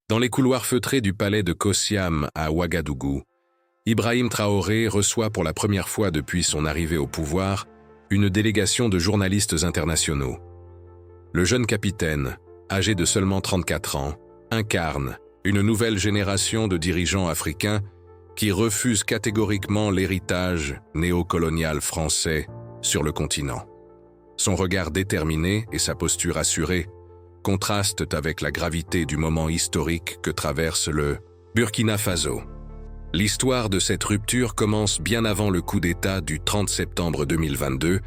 Dans les couloirs feutrés du palais de Kossiam à Ouagadougou, Ibrahim Traoré reçoit pour la première fois depuis son arrivée au pouvoir une délégation de journalistes internationaux. Le jeune capitaine, âgé de seulement 34 ans, incarne une nouvelle génération de dirigeants africains qui refusent catégoriquement l'héritage néocolonial français sur le continent. Son regard déterminé et sa posture assurée contrastent avec la gravité du moment historique que traverse le Burkina Faso. L'histoire de cette rupture commence bien avant le coup d'État du 30 septembre 2022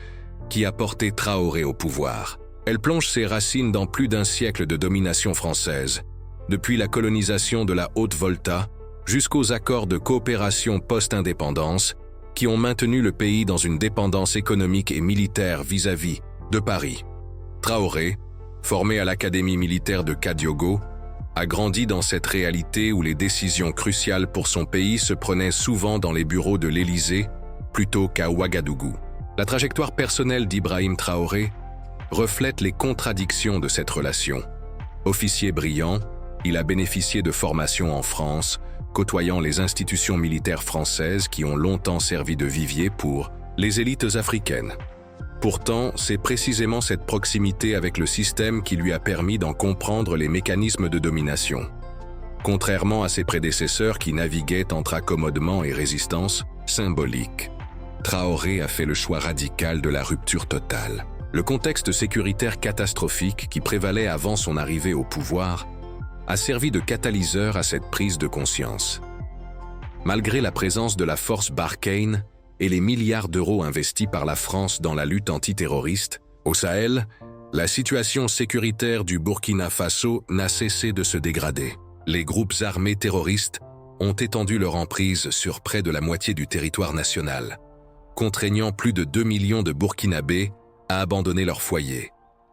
qui a porté Traoré au pouvoir. Elle plonge ses racines dans plus d'un siècle de domination française, depuis la colonisation de la Haute-Volta jusqu'aux accords de coopération post-indépendance qui ont maintenu le pays dans une dépendance économique et militaire vis-à-vis de Paris. Traoré, formé à l'Académie militaire de Kadiogo, a grandi dans cette réalité où les décisions cruciales pour son pays se prenaient souvent dans les bureaux de l'Élysée plutôt qu'à Ouagadougou. La trajectoire personnelle d'Ibrahim Traoré reflète les contradictions de cette relation. Officier brillant, il a bénéficié de formations en France, côtoyant les institutions militaires françaises qui ont longtemps servi de vivier pour les élites africaines. Pourtant, c'est précisément cette proximité avec le système qui lui a permis d'en comprendre les mécanismes de domination. Contrairement à ses prédécesseurs qui naviguaient entre accommodement et résistance symbolique, Traoré a fait le choix radical de la rupture totale. Le contexte sécuritaire catastrophique qui prévalait avant son arrivée au pouvoir a servi de catalyseur à cette prise de conscience. Malgré la présence de la force Barkhane et les milliards d'euros investis par la France dans la lutte antiterroriste, au Sahel, la situation sécuritaire du Burkina Faso n'a cessé de se dégrader. Les groupes armés terroristes ont étendu leur emprise sur près de la moitié du territoire national, contraignant plus de 2 millions de Burkinabés à abandonner leur foyer.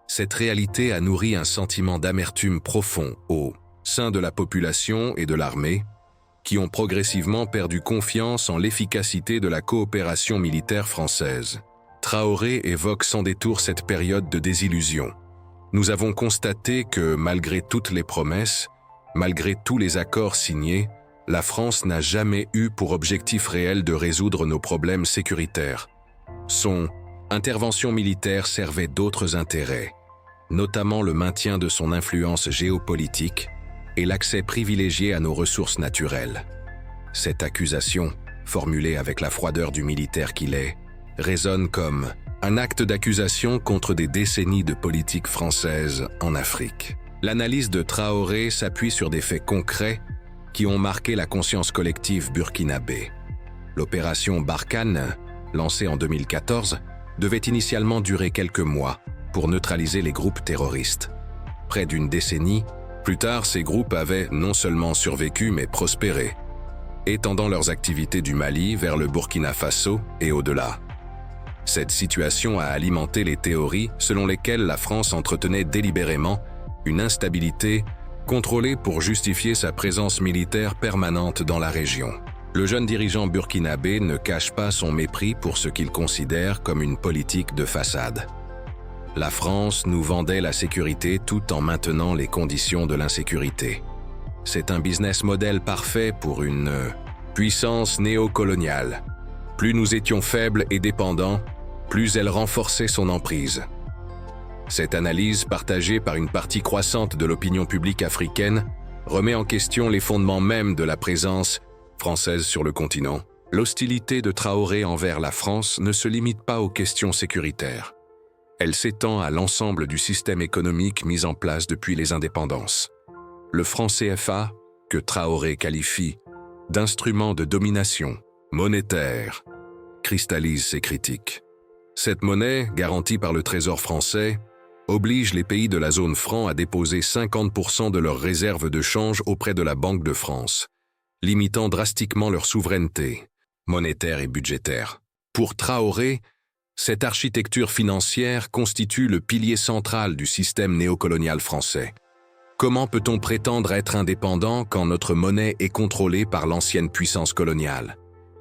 Cette réalité a nourri un sentiment d'amertume profond au sein de la population et de l'armée, qui ont progressivement perdu confiance en l'efficacité de la coopération militaire française. Traoré évoque sans détour cette période de désillusion. Nous avons constaté que, malgré toutes les promesses, malgré tous les accords signés, la France n'a jamais eu pour objectif réel de résoudre nos problèmes sécuritaires. Son intervention militaire servait d'autres intérêts, notamment le maintien de son influence géopolitique et l'accès privilégié à nos ressources naturelles. Cette accusation, formulée avec la froideur du militaire qu'il est, résonne comme un acte d'accusation contre des décennies de politique française en Afrique. L'analyse de Traoré s'appuie sur des faits concrets qui ont marqué la conscience collective burkinabé. L'opération Barkhane, lancée en 2014, devait initialement durer quelques mois pour neutraliser les groupes terroristes. Près d'une décennie plus tard, ces groupes avaient non seulement survécu mais prospéré, étendant leurs activités du Mali vers le Burkina Faso et au-delà. Cette situation a alimenté les théories selon lesquelles la France entretenait délibérément une instabilité contrôlée pour justifier sa présence militaire permanente dans la région. Le jeune dirigeant burkinabé ne cache pas son mépris pour ce qu'il considère comme une politique de façade. La France nous vendait la sécurité tout en maintenant les conditions de l'insécurité. C'est un business model parfait pour une puissance néocoloniale. Plus nous étions faibles et dépendants, plus elle renforçait son emprise. Cette analyse, partagée par une partie croissante de l'opinion publique africaine, remet en question les fondements mêmes de la présence française sur le continent. L'hostilité de Traoré envers la France ne se limite pas aux questions sécuritaires. Elle s'étend à l'ensemble du système économique mis en place depuis les indépendances. Le franc CFA, que Traoré qualifie d'instrument de domination monétaire, cristallise ses critiques. Cette monnaie, garantie par le Trésor français, oblige les pays de la zone franc à déposer 50% de leurs réserves de change auprès de la Banque de France, limitant drastiquement leur souveraineté monétaire et budgétaire. Pour Traoré, cette architecture financière constitue le pilier central du système néocolonial français. Comment peut-on prétendre être indépendant quand notre monnaie est contrôlée par l'ancienne puissance coloniale?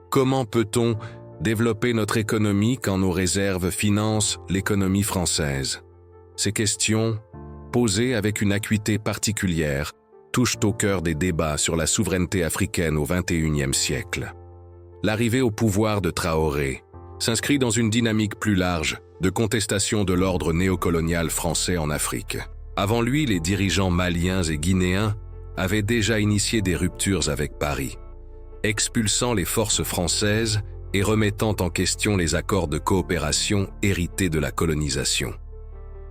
Comment peut-on développer notre économie quand nos réserves financent l'économie française? Ces questions, posées avec une acuité particulière, touchent au cœur des débats sur la souveraineté africaine au XXIe siècle. L'arrivée au pouvoir de Traoré s'inscrit dans une dynamique plus large de contestation de l'ordre néocolonial français en Afrique. Avant lui, les dirigeants maliens et guinéens avaient déjà initié des ruptures avec Paris, expulsant les forces françaises et remettant en question les accords de coopération hérités de la colonisation.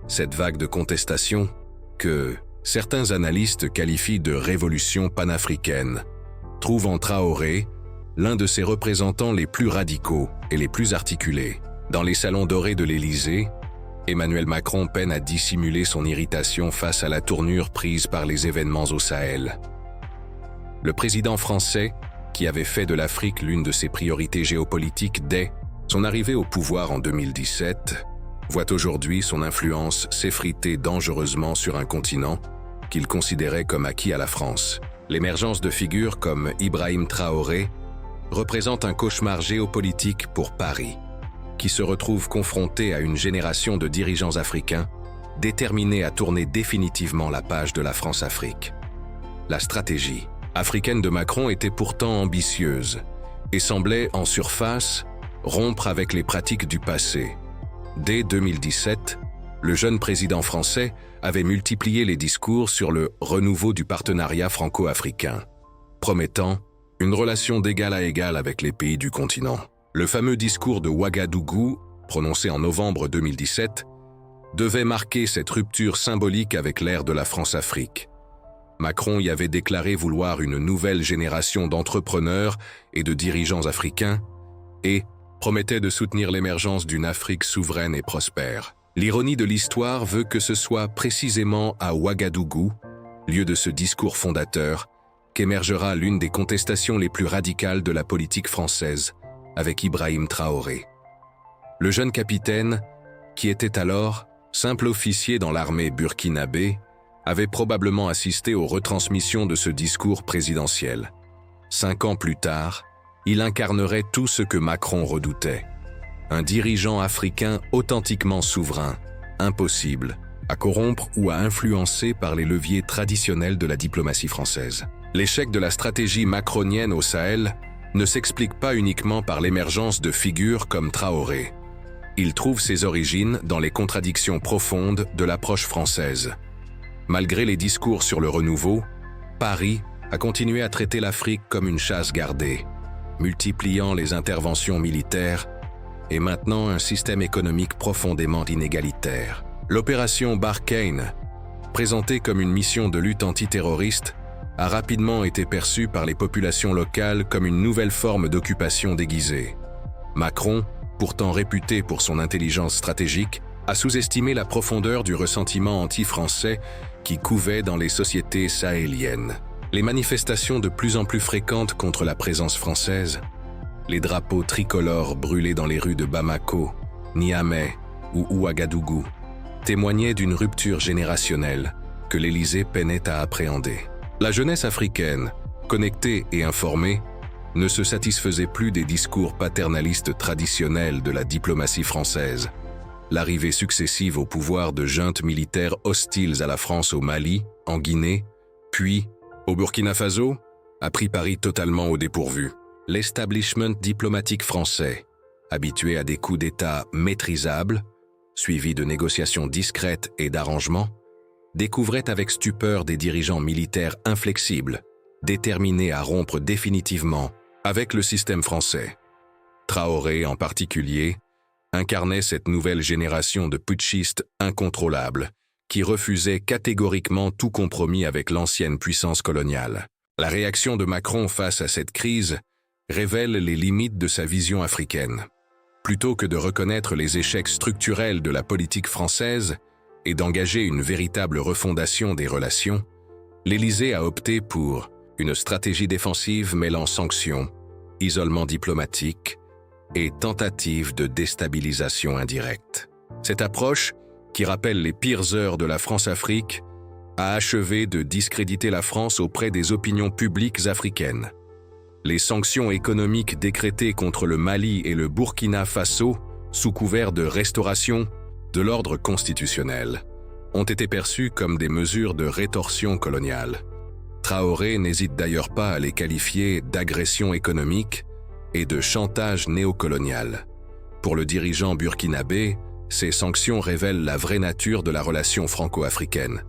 Cette vague de contestation, que certains analystes qualifient de révolution panafricaine, trouve en Traoré l'un de ses représentants les plus radicaux et les plus articulés. Dans les salons dorés de l'Élysée, Emmanuel Macron peine à dissimuler son irritation face à la tournure prise par les événements au Sahel. Le président français, qui avait fait de l'Afrique l'une de ses priorités géopolitiques dès son arrivée au pouvoir en 2017, voit aujourd'hui son influence s'effriter dangereusement sur un continent qu'il considérait comme acquis à la France. L'émergence de figures comme Ibrahim Traoré représente un cauchemar géopolitique pour Paris, qui se retrouve confronté à une génération de dirigeants africains déterminés à tourner définitivement la page de la France-Afrique. La stratégie africaine de Macron était pourtant ambitieuse et semblait, en surface, rompre avec les pratiques du passé. Dès 2017, le jeune président français avait multiplié les discours sur le renouveau du partenariat franco-africain, promettant une relation d'égal à égal avec les pays du continent. Le fameux discours de Ouagadougou, prononcé en novembre 2017, devait marquer cette rupture symbolique avec l'ère de la France-Afrique. Macron y avait déclaré vouloir une nouvelle génération d'entrepreneurs et de dirigeants africains et promettait de soutenir l'émergence d'une Afrique souveraine et prospère. L'ironie de l'histoire veut que ce soit précisément à Ouagadougou, lieu de ce discours fondateur, qu'émergera l'une des contestations les plus radicales de la politique française, avec Ibrahim Traoré. Le jeune capitaine, qui était alors simple officier dans l'armée burkinabé, avait probablement assisté aux retransmissions de ce discours présidentiel. 5 ans plus tard, il incarnerait tout ce que Macron redoutait. Un dirigeant africain authentiquement souverain, impossible à corrompre ou à influencer par les leviers traditionnels de la diplomatie française. L'échec de la stratégie macronienne au Sahel ne s'explique pas uniquement par l'émergence de figures comme Traoré. Il trouve ses origines dans les contradictions profondes de l'approche française. Malgré les discours sur le renouveau, Paris a continué à traiter l'Afrique comme une chasse gardée, multipliant les interventions militaires et maintenant un système économique profondément inégalitaire. L'opération Barkhane, présentée comme une mission de lutte antiterroriste, a rapidement été perçue par les populations locales comme une nouvelle forme d'occupation déguisée. Macron, pourtant réputé pour son intelligence stratégique, a sous-estimé la profondeur du ressentiment anti-français qui couvait dans les sociétés sahéliennes. Les manifestations de plus en plus fréquentes contre la présence française, les drapeaux tricolores brûlés dans les rues de Bamako, Niamey ou Ouagadougou, témoignaient d'une rupture générationnelle que l'Élysée peinait à appréhender. La jeunesse africaine, connectée et informée, ne se satisfaisait plus des discours paternalistes traditionnels de la diplomatie française. L'arrivée successive au pouvoir de juntes militaires hostiles à la France au Mali, en Guinée, puis au Burkina Faso, a pris Paris totalement au dépourvu. L'establishment diplomatique français, habitué à des coups d'État maîtrisables, suivis de négociations discrètes et d'arrangements, découvrait avec stupeur des dirigeants militaires inflexibles, déterminés à rompre définitivement avec le système français. Traoré, en particulier, incarnait cette nouvelle génération de putschistes incontrôlables qui refusaient catégoriquement tout compromis avec l'ancienne puissance coloniale. La réaction de Macron face à cette crise révèle les limites de sa vision africaine. Plutôt que de reconnaître les échecs structurels de la politique française et d'engager une véritable refondation des relations, l'Élysée a opté pour une stratégie défensive mêlant sanctions, isolement diplomatique et tentative de déstabilisation indirecte. Cette approche, qui rappelle les pires heures de la France-Afrique, a achevé de discréditer la France auprès des opinions publiques africaines. Les sanctions économiques décrétées contre le Mali et le Burkina Faso, sous couvert de restauration de l'ordre constitutionnel, ont été perçues comme des mesures de rétorsion coloniale. Traoré n'hésite d'ailleurs pas à les qualifier d'agression économique et de chantage néocolonial. Pour le dirigeant burkinabé, ces sanctions révèlent la vraie nature de la relation franco-africaine.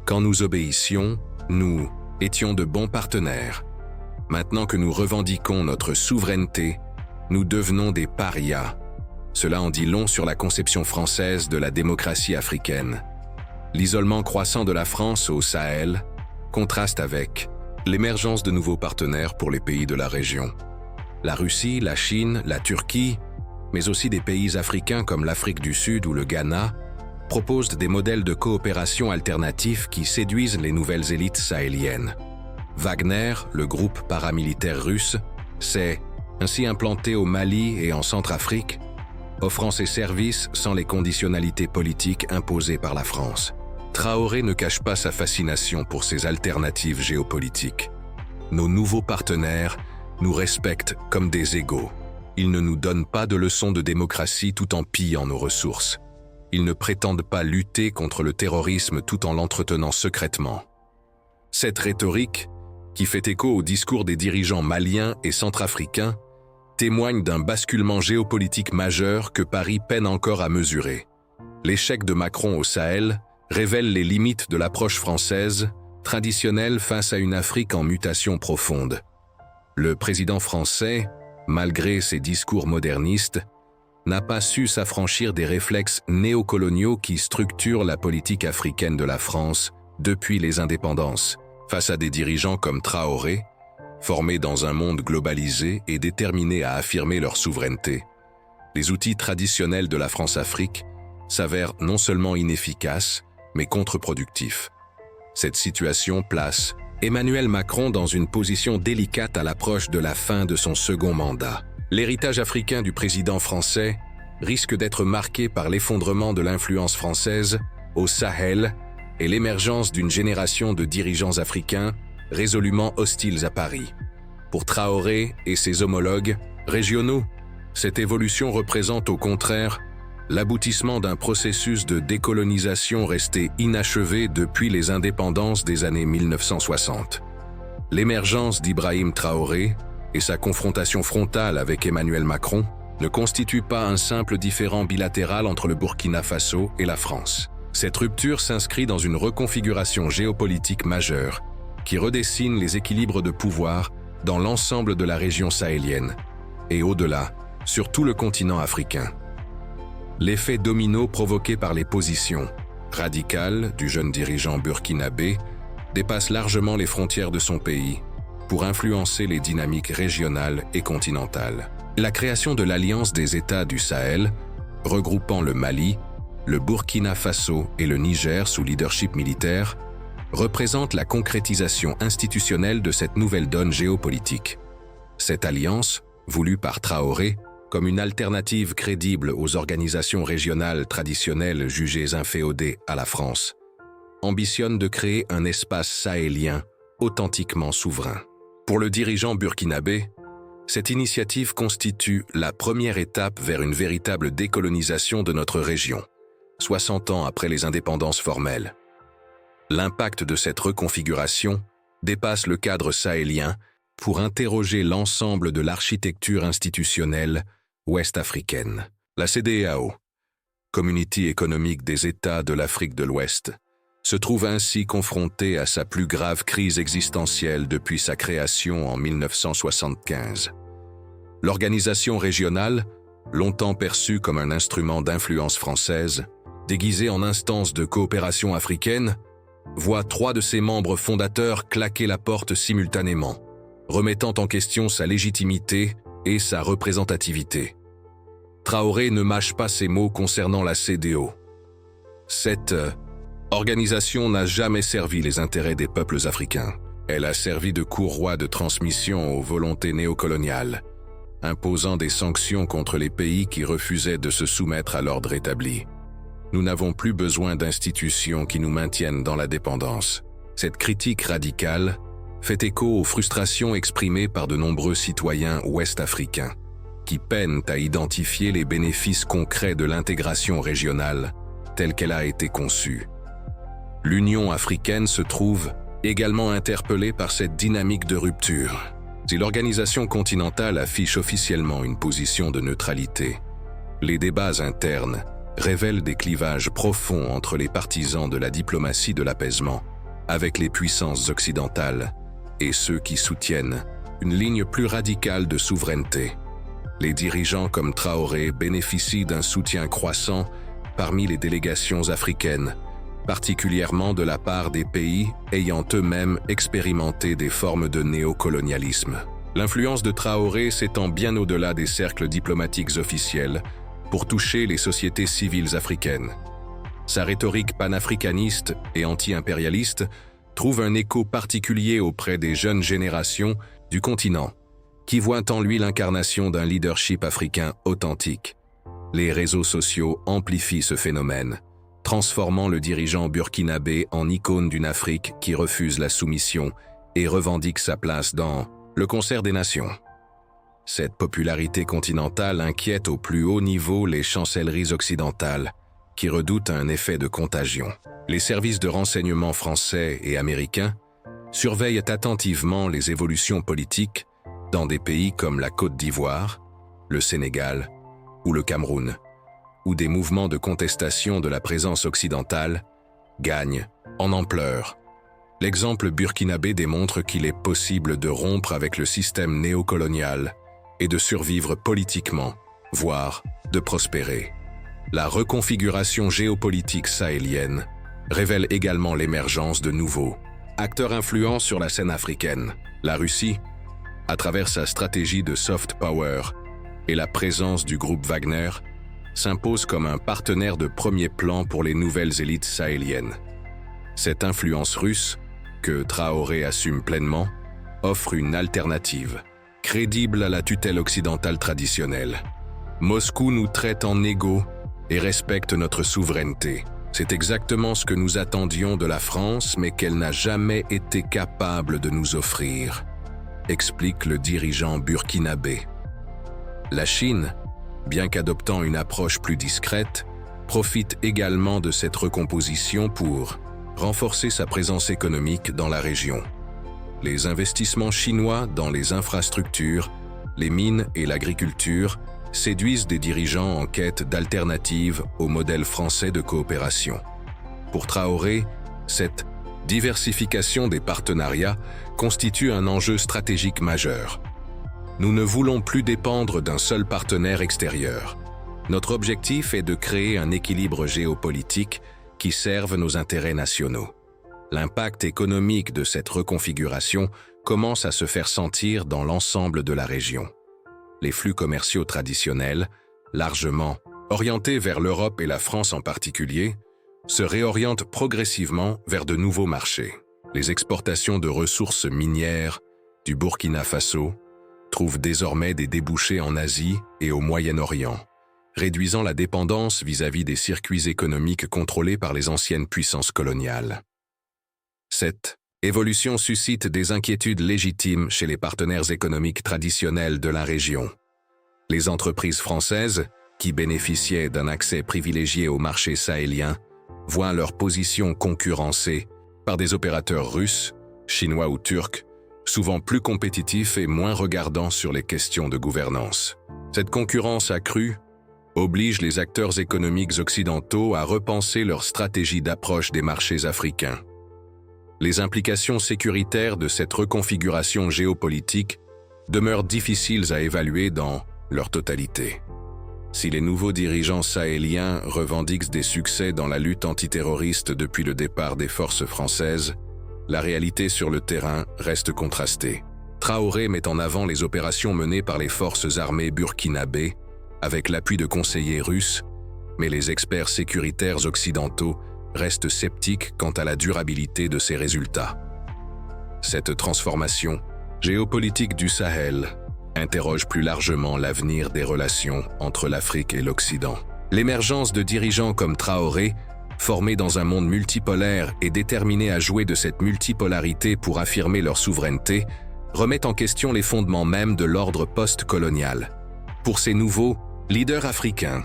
Quand nous obéissions, nous étions de bons partenaires. Maintenant que nous revendiquons notre souveraineté, nous devenons des parias. Cela en dit long sur la conception française de la démocratie africaine. L'isolement croissant de la France au Sahel contraste avec l'émergence de nouveaux partenaires pour les pays de la région. La Russie, la Chine, la Turquie, mais aussi des pays africains comme l'Afrique du Sud ou le Ghana, proposent des modèles de coopération alternatifs qui séduisent les nouvelles élites sahéliennes. Wagner, le groupe paramilitaire russe, s'est ainsi implanté au Mali et en Centrafrique, offrant ses services sans les conditionnalités politiques imposées par la France. Traoré ne cache pas sa fascination pour ces alternatives géopolitiques. Nos nouveaux partenaires nous respectent comme des égaux. Ils ne nous donnent pas de leçons de démocratie tout en pillant nos ressources. Ils ne prétendent pas lutter contre le terrorisme tout en l'entretenant secrètement. Cette rhétorique, qui fait écho au discours des dirigeants maliens et centrafricains, témoigne d'un basculement géopolitique majeur que Paris peine encore à mesurer. L'échec de Macron au Sahel révèle les limites de l'approche française, traditionnelle face à une Afrique en mutation profonde. Le président français, malgré ses discours modernistes, n'a pas su s'affranchir des réflexes néocoloniaux qui structurent la politique africaine de la France depuis les indépendances, face à des dirigeants comme Traoré, formés dans un monde globalisé et déterminés à affirmer leur souveraineté. Les outils traditionnels de la France-Afrique s'avèrent non seulement inefficaces, mais contre-productifs. Cette situation place Emmanuel Macron dans une position délicate à l'approche de la fin de son second mandat. L'héritage africain du président français risque d'être marqué par l'effondrement de l'influence française au Sahel et l'émergence d'une génération de dirigeants africains résolument hostiles à Paris. Pour Traoré et ses homologues régionaux, cette évolution représente au contraire l'aboutissement d'un processus de décolonisation resté inachevé depuis les indépendances des années 1960. L'émergence d'Ibrahim Traoré et sa confrontation frontale avec Emmanuel Macron ne constituent pas un simple différend bilatéral entre le Burkina Faso et la France. Cette rupture s'inscrit dans une reconfiguration géopolitique majeure qui redessine les équilibres de pouvoir dans l'ensemble de la région sahélienne et au-delà, sur tout le continent africain. L'effet domino provoqué par les positions radicales du jeune dirigeant burkinabé dépasse largement les frontières de son pays pour influencer les dynamiques régionales et continentales. La création de l'Alliance des États du Sahel, regroupant le Mali, le Burkina Faso et le Niger sous leadership militaire, représente la concrétisation institutionnelle de cette nouvelle donne géopolitique. Cette alliance, voulue par Traoré, comme une alternative crédible aux organisations régionales traditionnelles jugées inféodées à la France, ambitionne de créer un espace sahélien authentiquement souverain. Pour le dirigeant burkinabé, cette initiative constitue la première étape vers une véritable décolonisation de notre région, 60 ans après les indépendances formelles. L'impact de cette reconfiguration dépasse le cadre sahélien pour interroger l'ensemble de l'architecture institutionnelle ouest-africaine. La CEDEAO, Communauté économique des États de l'Afrique de l'Ouest, se trouve ainsi confrontée à sa plus grave crise existentielle depuis sa création en 1975. L'organisation régionale, longtemps perçue comme un instrument d'influence française, déguisée en instance de coopération africaine, voit 3 de ses membres fondateurs claquer la porte simultanément, remettant en question sa légitimité et sa représentativité. Traoré ne mâche pas ses mots concernant la CEDEAO. Cette organisation n'a jamais servi les intérêts des peuples africains. Elle a servi de courroie de transmission aux volontés néocoloniales, imposant des sanctions contre les pays qui refusaient de se soumettre à l'ordre établi. Nous n'avons plus besoin d'institutions qui nous maintiennent dans la dépendance. Cette critique radicale fait écho aux frustrations exprimées par de nombreux citoyens ouest-africains, qui peinent à identifier les bénéfices concrets de l'intégration régionale telle qu'elle a été conçue. L'Union africaine se trouve également interpellé par cette dynamique de rupture. Si l'organisation continentale affiche officiellement une position de neutralité, les débats internes révèlent des clivages profonds entre les partisans de la diplomatie de l'apaisement, avec les puissances occidentales, et ceux qui soutiennent une ligne plus radicale de souveraineté. Les dirigeants comme Traoré bénéficient d'un soutien croissant parmi les délégations africaines, particulièrement de la part des pays ayant eux-mêmes expérimenté des formes de néocolonialisme. L'influence de Traoré s'étend bien au-delà des cercles diplomatiques officiels pour toucher les sociétés civiles africaines. Sa rhétorique panafricaniste et anti-impérialiste trouve un écho particulier auprès des jeunes générations du continent, qui voient en lui l'incarnation d'un leadership africain authentique. Les réseaux sociaux amplifient ce phénomène, transformant le dirigeant burkinabé en icône d'une Afrique qui refuse la soumission et revendique sa place dans le concert des nations. Cette popularité continentale inquiète au plus haut niveau les chancelleries occidentales, qui redoutent un effet de contagion. Les services de renseignement français et américains surveillent attentivement les évolutions politiques dans des pays comme la Côte d'Ivoire, le Sénégal ou le Cameroun, où des mouvements de contestation de la présence occidentale gagnent en ampleur. L'exemple burkinabé démontre qu'il est possible de rompre avec le système néocolonial et de survivre politiquement, voire de prospérer. La reconfiguration géopolitique sahélienne révèle également l'émergence de nouveaux acteurs influents sur la scène africaine. La Russie, à travers sa stratégie de soft power et la présence du groupe Wagner, s'impose comme un partenaire de premier plan pour les nouvelles élites sahéliennes. Cette influence russe, que Traoré assume pleinement, offre une alternative, crédible à la tutelle occidentale traditionnelle. Moscou nous traite en égaux et respecte notre souveraineté. C'est exactement ce que nous attendions de la France, mais qu'elle n'a jamais été capable de nous offrir, explique le dirigeant burkinabé. La Chine, bien qu'adoptant une approche plus discrète, profite également de cette recomposition pour renforcer sa présence économique dans la région. Les investissements chinois dans les infrastructures, les mines et l'agriculture séduisent des dirigeants en quête d'alternatives au modèle français de coopération. Pour Traoré, cette diversification des partenariats constitue un enjeu stratégique majeur. Nous ne voulons plus dépendre d'un seul partenaire extérieur. Notre objectif est de créer un équilibre géopolitique qui serve nos intérêts nationaux. L'impact économique de cette reconfiguration commence à se faire sentir dans l'ensemble de la région. Les flux commerciaux traditionnels, largement orientés vers l'Europe et la France en particulier, se réorientent progressivement vers de nouveaux marchés. Les exportations de ressources minières du Burkina Faso trouvent désormais des débouchés en Asie et au Moyen-Orient, réduisant la dépendance vis-à-vis des circuits économiques contrôlés par les anciennes puissances coloniales. Cette évolution suscite des inquiétudes légitimes chez les partenaires économiques traditionnels de la région. Les entreprises françaises, qui bénéficiaient d'un accès privilégié au marché sahélien, voient leur position concurrencée par des opérateurs russes, chinois ou turcs, souvent plus compétitifs et moins regardants sur les questions de gouvernance. Cette concurrence accrue oblige les acteurs économiques occidentaux à repenser leur stratégie d'approche des marchés africains. Les implications sécuritaires de cette reconfiguration géopolitique demeurent difficiles à évaluer dans leur totalité. Si les nouveaux dirigeants sahéliens revendiquent des succès dans la lutte antiterroriste depuis le départ des forces françaises, la réalité sur le terrain reste contrastée. Traoré met en avant les opérations menées par les forces armées burkinabées avec l'appui de conseillers russes, mais les experts sécuritaires occidentaux restent sceptiques quant à la durabilité de ces résultats. Cette transformation géopolitique du Sahel interroge plus largement l'avenir des relations entre l'Afrique et l'Occident. L'émergence de dirigeants comme Traoré, formés dans un monde multipolaire et déterminés à jouer de cette multipolarité pour affirmer leur souveraineté, remet en question les fondements mêmes de l'ordre post-colonial. Pour ces nouveaux leaders africains,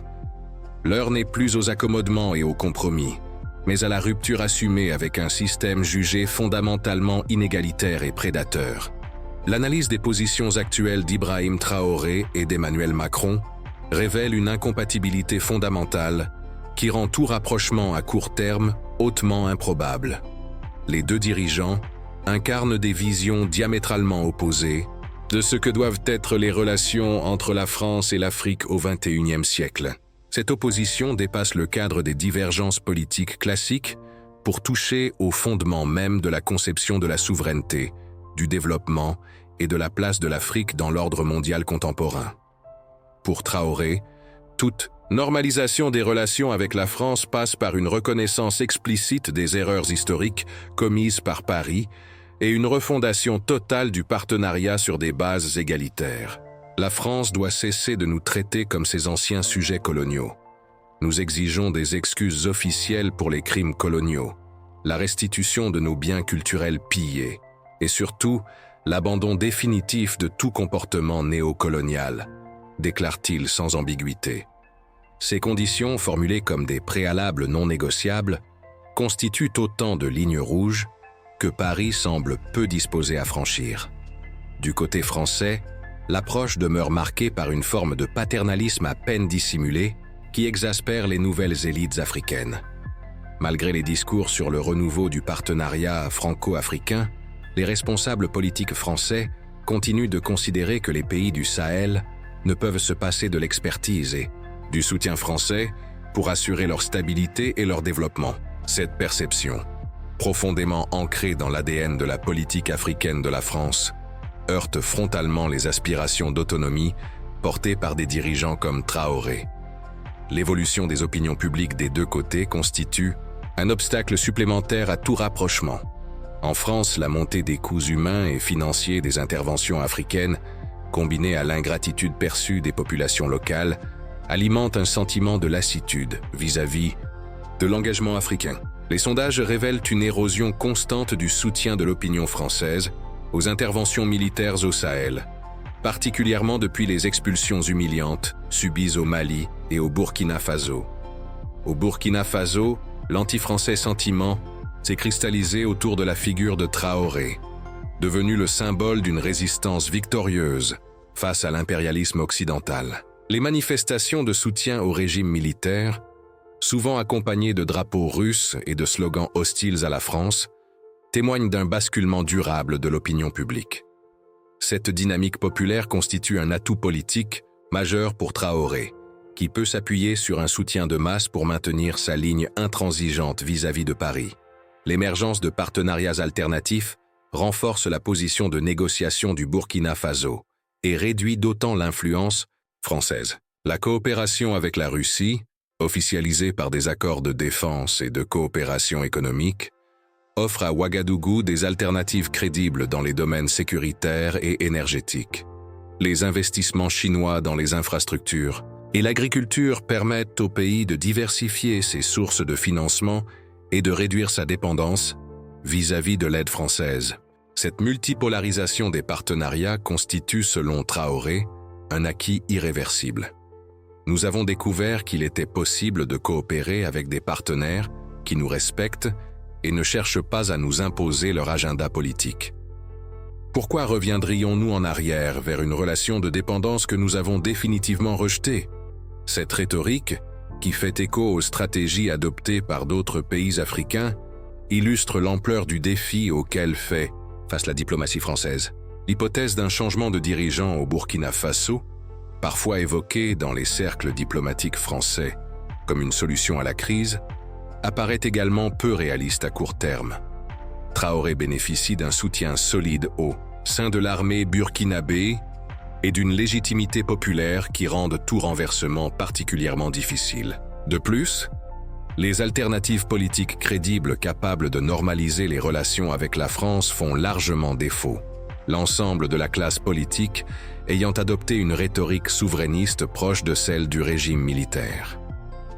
l'heure n'est plus aux accommodements et aux compromis, mais à la rupture assumée avec un système jugé fondamentalement inégalitaire et prédateur. L'analyse des positions actuelles d'Ibrahim Traoré et d'Emmanuel Macron révèle une incompatibilité fondamentale qui rend tout rapprochement à court terme hautement improbable. Les deux dirigeants incarnent des visions diamétralement opposées de ce que doivent être les relations entre la France et l'Afrique au XXIe siècle. Cette opposition dépasse le cadre des divergences politiques classiques pour toucher au fondement même de la conception de la souveraineté, du développement et de la place de l'Afrique dans l'ordre mondial contemporain. Pour Traoré, toute normalisation des relations avec la France passe par une reconnaissance explicite des erreurs historiques commises par Paris et une refondation totale du partenariat sur des bases égalitaires. La France doit cesser de nous traiter comme ses anciens sujets coloniaux. Nous exigeons des excuses officielles pour les crimes coloniaux, la restitution de nos biens culturels pillés et surtout l'abandon définitif de tout comportement néocolonial, déclare-t-il sans ambiguïté. Ces conditions, formulées comme des préalables non négociables, constituent autant de lignes rouges que Paris semble peu disposé à franchir. Du côté français, l'approche demeure marquée par une forme de paternalisme à peine dissimulé qui exaspère les nouvelles élites africaines. Malgré les discours sur le renouveau du partenariat franco-africain, les responsables politiques français continuent de considérer que les pays du Sahel ne peuvent se passer de l'expertise et du soutien français pour assurer leur stabilité et leur développement. Cette perception, profondément ancrée dans l'ADN de la politique africaine de la France, heurte frontalement les aspirations d'autonomie portées par des dirigeants comme Traoré. L'évolution des opinions publiques des deux côtés constitue un obstacle supplémentaire à tout rapprochement. En France, la montée des coûts humains et financiers des interventions africaines, combinée à l'ingratitude perçue des populations locales, alimente un sentiment de lassitude vis-à-vis de l'engagement africain. Les sondages révèlent une érosion constante du soutien de l'opinion française aux interventions militaires au Sahel, particulièrement depuis les expulsions humiliantes subies au Mali et au Burkina Faso. Au Burkina Faso, l'anti-français sentiment s'est cristallisé autour de la figure de Traoré, devenu le symbole d'une résistance victorieuse face à l'impérialisme occidental. Les manifestations de soutien au régime militaire, souvent accompagnées de drapeaux russes et de slogans hostiles à la France, témoignent d'un basculement durable de l'opinion publique. Cette dynamique populaire constitue un atout politique majeur pour Traoré, qui peut s'appuyer sur un soutien de masse pour maintenir sa ligne intransigeante vis-à-vis de Paris. L'émergence de partenariats alternatifs renforce la position de négociation du Burkina Faso et réduit d'autant l'influence française. La coopération avec la Russie, officialisée par des accords de défense et de coopération économique, offre à Ouagadougou des alternatives crédibles dans les domaines sécuritaires et énergétiques. Les investissements chinois dans les infrastructures et l'agriculture permettent au pays de diversifier ses sources de financement et de réduire sa dépendance vis-à-vis de l'aide française. Cette multipolarisation des partenariats constitue, selon Traoré, un acquis irréversible. Nous avons découvert qu'il était possible de coopérer avec des partenaires qui nous respectent et ne cherchent pas à nous imposer leur agenda politique. Pourquoi reviendrions-nous en arrière vers une relation de dépendance que nous avons définitivement rejetée? Cette rhétorique, qui fait écho aux stratégies adoptées par d'autres pays africains, illustre l'ampleur du défi auquel fait face la diplomatie française. L'hypothèse d'un changement de dirigeant au Burkina Faso, parfois évoquée dans les cercles diplomatiques français comme une solution à la crise, apparaît également peu réaliste à court terme. Traoré bénéficie d'un soutien solide au sein de l'armée burkinabé et d'une légitimité populaire qui rendent tout renversement particulièrement difficile. De plus, les alternatives politiques crédibles capables de normaliser les relations avec la France font largement défaut, l'ensemble de la classe politique ayant adopté une rhétorique souverainiste proche de celle du régime militaire.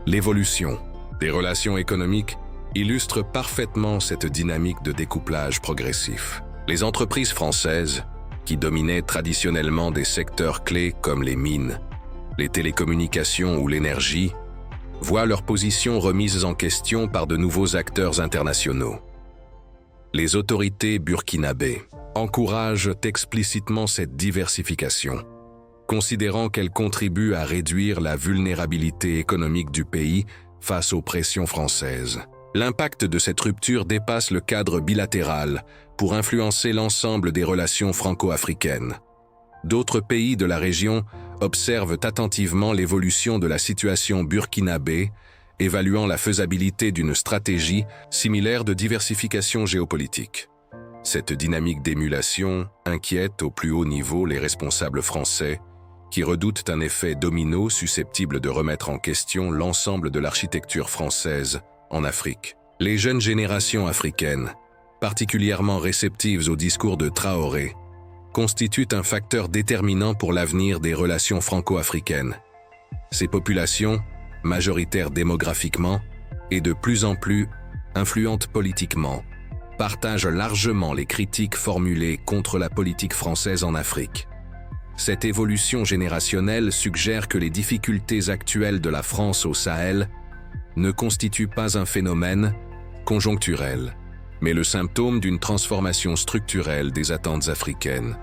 L'évolution des relations économiques illustre parfaitement cette dynamique de découplage progressif. Les entreprises françaises, qui dominaient traditionnellement des secteurs clés comme les mines, les télécommunications ou l'énergie, voient leur position remise en question par de nouveaux acteurs internationaux. Les autorités burkinabées encouragent explicitement cette diversification, considérant qu'elle contribue à réduire la vulnérabilité économique du pays face aux pressions françaises. L'impact de cette rupture dépasse le cadre bilatéral pour influencer l'ensemble des relations franco-africaines. D'autres pays de la région observent attentivement l'évolution de la situation burkinabé, évaluant la faisabilité d'une stratégie similaire de diversification géopolitique. Cette dynamique d'émulation inquiète au plus haut niveau les responsables français, qui redoutent un effet domino susceptible de remettre en question l'ensemble de l'architecture française en Afrique. Les jeunes générations africaines, particulièrement réceptives au discours de Traoré, constituent un facteur déterminant pour l'avenir des relations franco-africaines. Ces populations, majoritaires démographiquement et de plus en plus influentes politiquement, partagent largement les critiques formulées contre la politique française en Afrique. Cette évolution générationnelle suggère que les difficultés actuelles de la France au Sahel ne constituent pas un phénomène conjoncturel, mais le symptôme d'une transformation structurelle des attentes africaines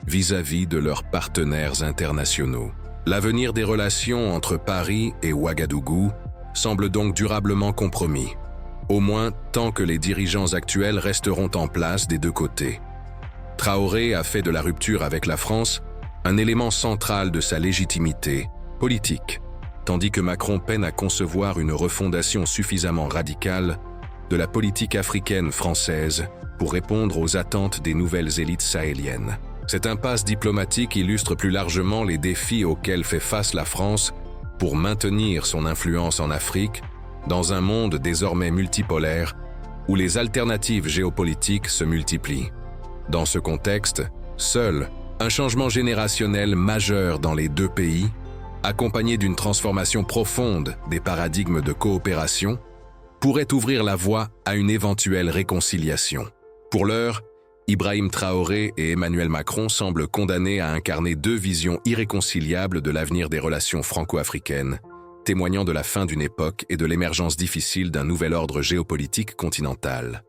vis-à-vis de leurs partenaires internationaux. L'avenir des relations entre Paris et Ouagadougou semble donc durablement compromis, au moins tant que les dirigeants actuels resteront en place des deux côtés. Traoré a fait de la rupture avec la France un élément central de sa légitimité politique, tandis que Macron peine à concevoir une refondation suffisamment radicale de la politique africaine française pour répondre aux attentes des nouvelles élites sahéliennes. Cette impasse diplomatique illustre plus largement les défis auxquels fait face la France pour maintenir son influence en Afrique dans un monde désormais multipolaire où les alternatives géopolitiques se multiplient. Dans ce contexte, seul un changement générationnel majeur dans les deux pays, accompagné d'une transformation profonde des paradigmes de coopération, pourrait ouvrir la voie à une éventuelle réconciliation. Pour l'heure, Ibrahim Traoré et Emmanuel Macron semblent condamnés à incarner deux visions irréconciliables de l'avenir des relations franco-africaines, témoignant de la fin d'une époque et de l'émergence difficile d'un nouvel ordre géopolitique continental.